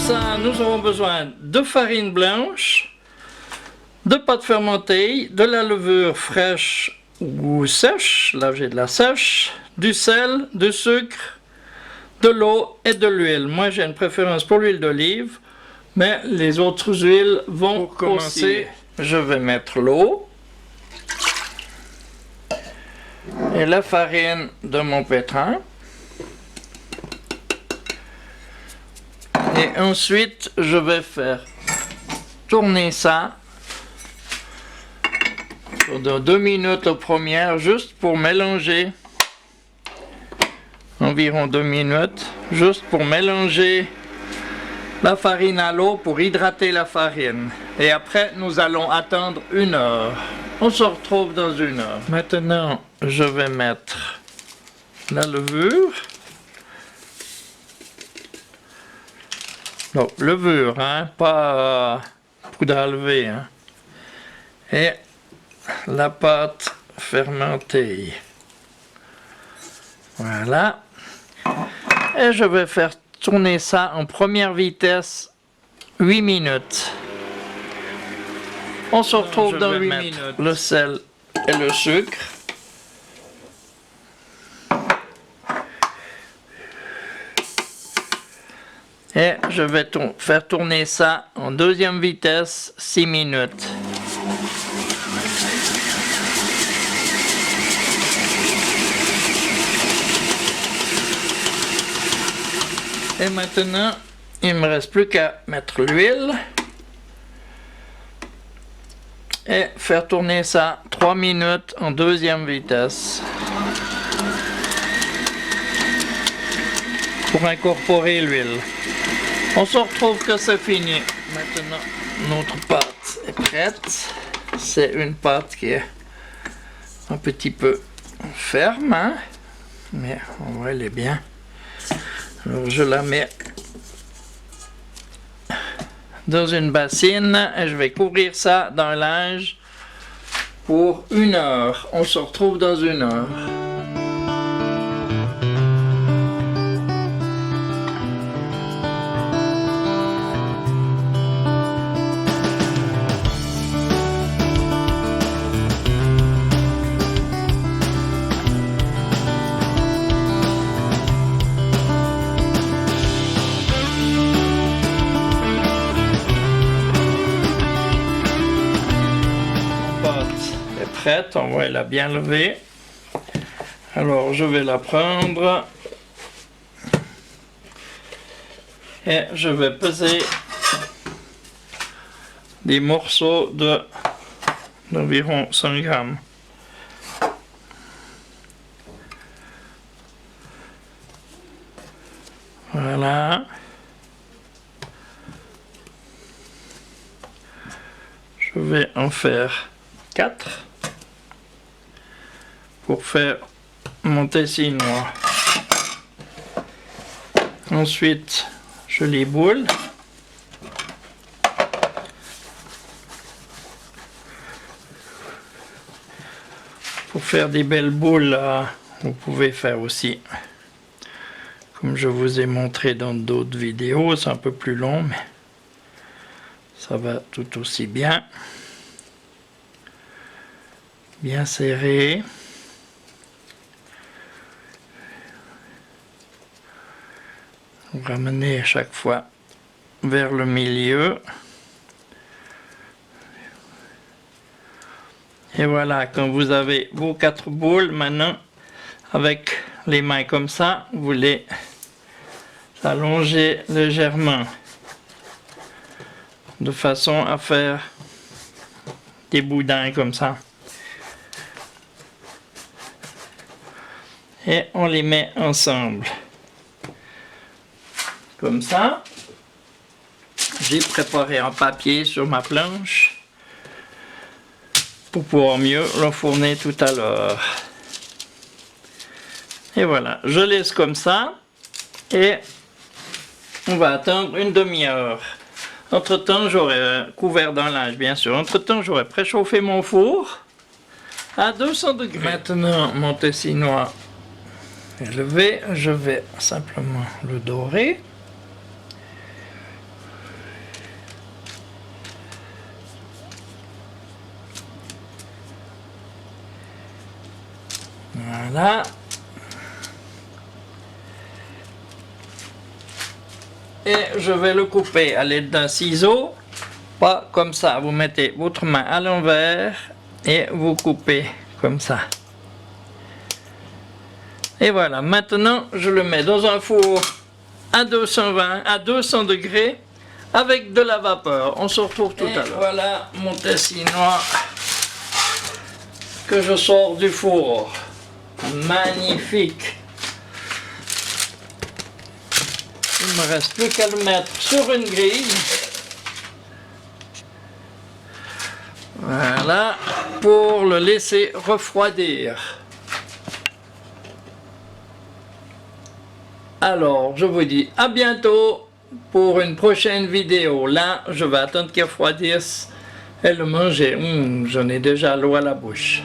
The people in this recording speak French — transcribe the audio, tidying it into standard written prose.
ça, nous aurons besoin de farine blanche, de pâte fermentée, de la levure fraîche ou sèche, là j'ai de la sèche, du sel, du sucre, de l'eau et de l'huile. Moi j'ai une préférence pour l'huile d'olive, mais les autres huiles vont commencer. Je vais mettre l'eau et la farine de mon pétrin. Et ensuite, je vais faire tourner ça pendant 2 minutes aux premières, juste pour mélanger. Environ 2 minutes, juste pour mélanger la farine à l'eau, pour hydrater la farine. Et après, nous allons attendre 1 heure. On se retrouve dans 1 heure. Maintenant, je vais mettre la levure. Non, levure, hein, pas poudre à lever, hein. Et la pâte fermentée. Voilà. Et je vais faire tourner ça en première vitesse 8 minutes. On se retrouve dans 8 minutes. Le sel et le sucre. Et je vais faire tourner ça en deuxième vitesse 6 minutes. Et maintenant, il ne me reste plus qu'à mettre l'huile et faire tourner ça 3 minutes en deuxième vitesse pour incorporer l'huile. On se retrouve que c'est fini. Maintenant, notre pâte est prête. C'est une pâte qui est un petit peu ferme, hein? Mais on voit, elle est bien. Alors je la mets dans une bassine et je vais couvrir ça d'un linge pour 1 heure. On se retrouve dans 1 heure. Prête, on voit, elle a bien levé. Alors je vais la prendre et je vais peser des morceaux d'environ 100 grammes. Voilà. Je vais en faire 4. Pour faire mon tessinois. Ensuite, je les boule. Pour faire des belles boules, vous pouvez faire aussi, comme je vous ai montré dans d'autres vidéos, c'est un peu plus long, mais ça va tout aussi bien. Bien serré. Ramener à chaque fois vers le milieu. Et voilà, quand vous avez vos 4 boules, maintenant, avec les mains comme ça, vous les allongez légèrement, de façon à faire des boudins comme ça. Et on les met ensemble. Comme ça, j'ai préparé un papier sur ma planche pour pouvoir mieux l'enfourner tout à l'heure. Et voilà, je laisse comme ça et on va attendre 1 demi-heure. Entre temps, j'aurai couvert d'un linge, bien sûr. Entre temps, j'aurai préchauffé mon four à 200 degrés. Maintenant, mon tessinois est levé, je vais simplement le dorer. Voilà. Et je vais le couper à l'aide d'un ciseau. Pas comme ça. Vous mettez votre main à l'envers et vous coupez comme ça. Et voilà. Maintenant, je le mets dans un four à 200 degrés avec de la vapeur. On se retrouve tout à l'heure. Voilà mon tessinois que je sors du four. Magnifique. Il me reste plus qu'à le mettre sur une grille. Voilà, pour le laisser refroidir. Alors, je vous dis à bientôt pour une prochaine vidéo. Là, je vais attendre qu'il refroidisse et le manger. J'en ai déjà l'eau à la bouche.